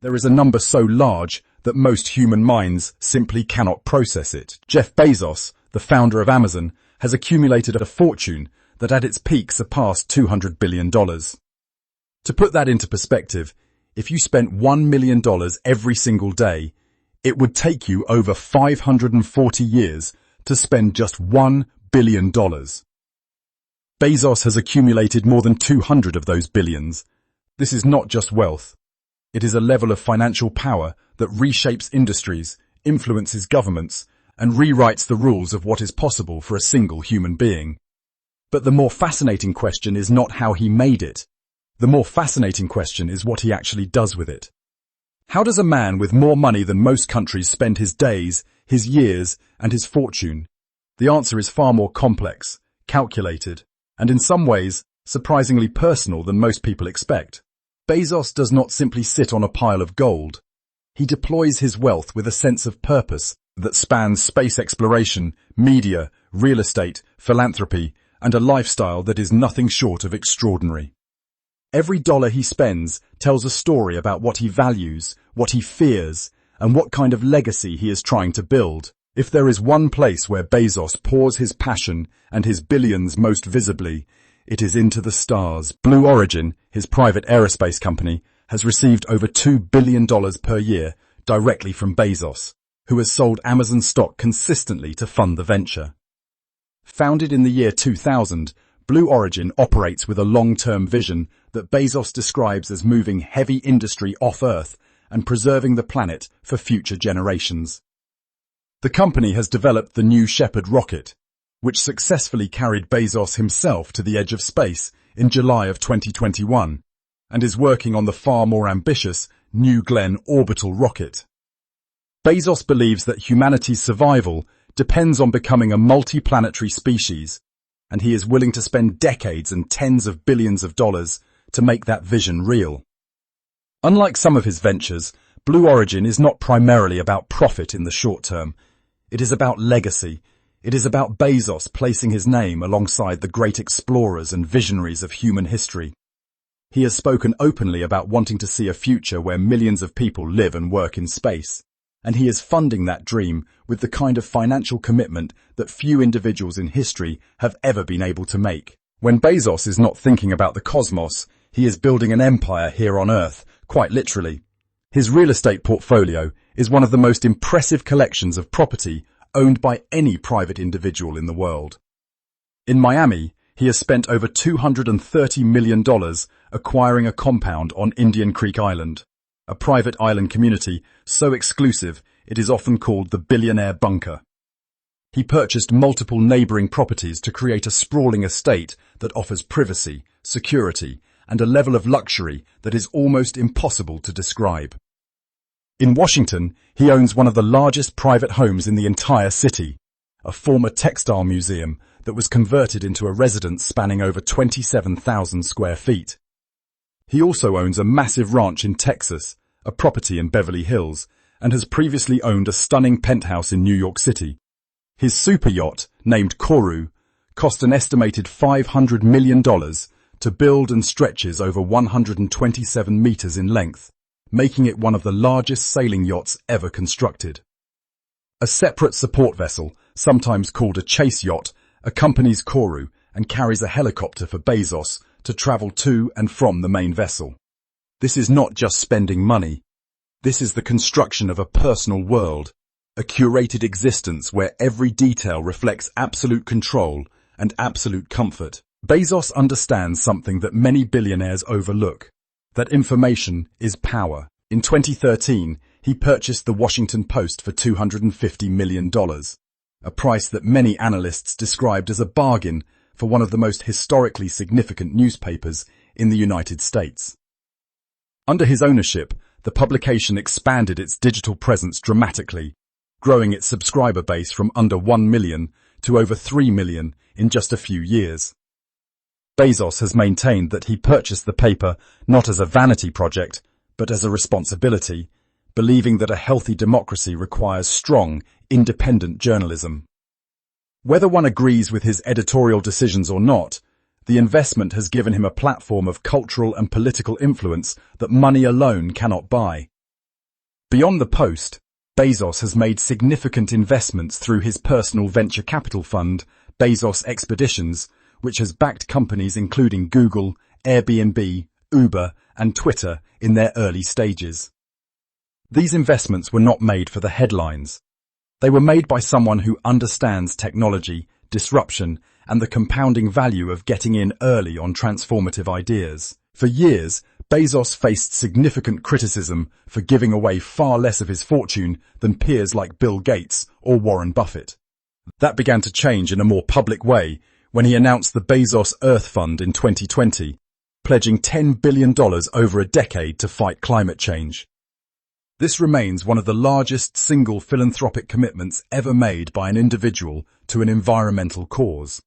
There is a number so large that most human minds simply cannot process it. Jeff Bezos, the founder of Amazon, has accumulated a fortune that at its peak surpassed $200 billion. To put that into perspective, if you spent $1 million every single day, it would take you over 540 years to spend just $1 billion. Bezos has accumulated more than 200 of those billions. This is not just wealth. It is a level of financial power that reshapes industries, influences governments, and rewrites the rules of what is possible for a single human being. But the more fascinating question is not how he made it. The more fascinating question is what he actually does with it. How does a man with more money than most countries spend his days, his years, and his fortune? The answer is far more complex, calculated, and in some ways, surprisingly personal than most people expect. Bezos does not simply sit on a pile of gold. He deploys his wealth with a sense of purpose that spans space exploration, media, real estate, philanthropy, and a lifestyle that is nothing short of extraordinary. Every dollar he spends tells a story about what he values, what he fears, and what kind of legacy he is trying to build. If there is one place where Bezos pours his passion and his billions most visibly, it is into the stars. Blue Origin, his private aerospace company, has received over $2 billion per year directly from Bezos, who has sold Amazon stock consistently to fund the venture. Founded in the year 2000, Blue Origin operates with a long-term vision that Bezos describes as moving heavy industry off Earth and preserving the planet for future generations. The company has developed the New Shepard rocket, which successfully carried Bezos himself to the edge of space in July of 2021, and is working on the far more ambitious New Glenn orbital rocket. Bezos believes that humanity's survival depends on becoming a multi-planetary species, and he is willing to spend decades and tens of billions of dollars to make that vision real. Unlike some of his ventures, Blue Origin is not primarily about profit in the short term. It is about legacy. It is about Bezos placing his name alongside the great explorers and visionaries of human history. He has spoken openly about wanting to see a future where millions of people live and work in space, and he is funding that dream with the kind of financial commitment that few individuals in history have ever been able to make. When Bezos is not thinking about the cosmos, he is building an empire here on Earth, quite literally. His real estate portfolio is one of the most impressive collections of property owned by any private individual in the world. In Miami, he has spent over $230 million acquiring a compound on Indian Creek Island, a private island community so exclusive it is often called the Billionaire bunker. He purchased multiple neighboring properties to create a sprawling estate that offers privacy, security, and a level of luxury that is almost impossible to describe. In Washington, he owns one of the largest private homes in the entire city, a former textile museum that was converted into a residence spanning over 27,000 square feet. He also owns a massive ranch in Texas, a property in Beverly Hills, and has previously owned a stunning penthouse in New York City. His super yacht, named Koru, cost an estimated $500 million to build and stretches over 127 meters in length, making it one of the largest sailing yachts ever constructed. A separate support vessel, sometimes called a chase yacht, accompanies Koru and carries a helicopter for Bezos to travel to and from the main vessel. This is not just spending money. This is the construction of a personal world, a curated existence where every detail reflects absolute control and absolute comfort. Bezos understands something that many billionaires overlook, that information is power. In 2013, he purchased the Washington Post for $250 million, a price that many analysts described as a bargain for one of the most historically significant newspapers in the United States. Under his ownership, the publication expanded its digital presence dramatically, growing its subscriber base from under 1 million to over 3 million in just a few years. Bezos has maintained that he purchased the paper not as a vanity project, but as a responsibility, believing that a healthy democracy requires strong, independent journalism. Whether one agrees with his editorial decisions or not, the investment has given him a platform of cultural and political influence that money alone cannot buy. Beyond the post, Bezos has made significant investments through his personal venture capital fund, Bezos Expeditions, which has backed companies including Google, Airbnb, Uber, and Twitter in their early stages. These investments were not made for the headlines. They were made by someone who understands technology, disruption, and the compounding value of getting in early on transformative ideas. For years, Bezos faced significant criticism for giving away far less of his fortune than peers like Bill Gates or Warren Buffett. That began to change in a more public way when he announced the Bezos Earth Fund in 2020, pledging $10 billion over a decade to fight climate change. This remains one of the largest single philanthropic commitments ever made by an individual to an environmental cause.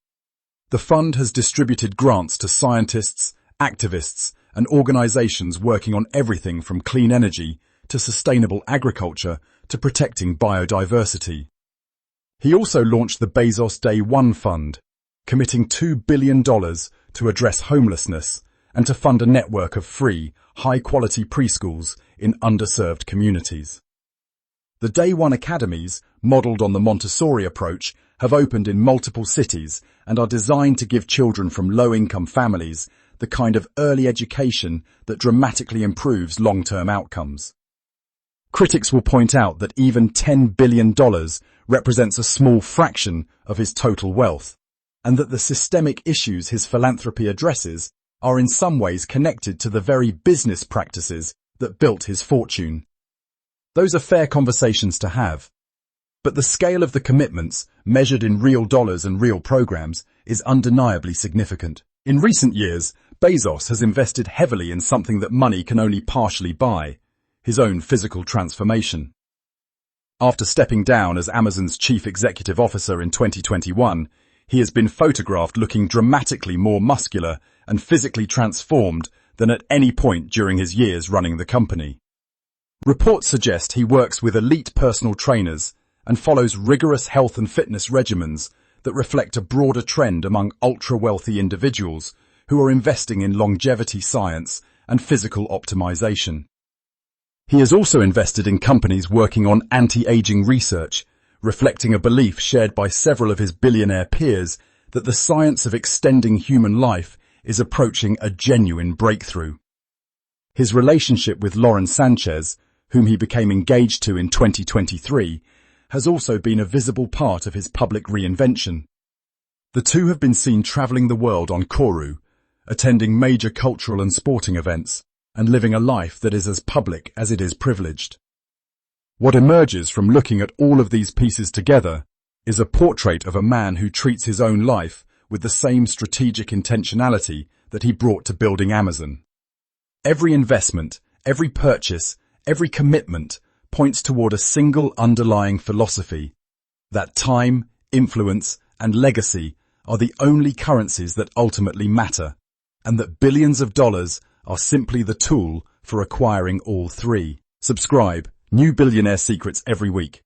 The fund has distributed grants to scientists, activists, and organizations working on everything from clean energy to sustainable agriculture to protecting biodiversity. He also launched the Bezos Day One Fund, committing $2 billion to address homelessness and to fund a network of free, high-quality preschools in underserved communities. The Day One Academies, modelled on the Montessori approach, have opened in multiple cities and are designed to give children from low-income families the kind of early education that dramatically improves long-term outcomes. Critics will point out that even $10 billion represents a small fraction of his total wealth, and that the systemic issues his philanthropy addresses are in some ways connected to the very business practices that built his fortune. Those are fair conversations to have. But the scale of the commitments, measured in real dollars and real programs, is undeniably significant. In recent years, Bezos has invested heavily in something that money can only partially buy, his own physical transformation. After stepping down as Amazon's chief executive officer in 2021, he has been photographed looking dramatically more muscular and physically transformed than at any point during his years running the company. Reports suggest he works with elite personal trainers and follows rigorous health and fitness regimens that reflect a broader trend among ultra-wealthy individuals who are investing in longevity science and physical optimization. He has also invested in companies working on anti-aging research, reflecting a belief shared by several of his billionaire peers that the science of extending human life is approaching a genuine breakthrough. His relationship with Lauren Sanchez, whom he became engaged to in 2023, has also been a visible part of his public reinvention. The two have been seen traveling the world on Kourou, attending major cultural and sporting events, and living a life that is as public as it is privileged. What emerges from looking at all of these pieces together is a portrait of a man who treats his own life with the same strategic intentionality that he brought to building Amazon. Every investment, every purchase, every commitment points toward a single underlying philosophy, that time, influence, and legacy are the only currencies that ultimately matter, and that billions of dollars are simply the tool for acquiring all three. Subscribe. New billionaire secrets every week.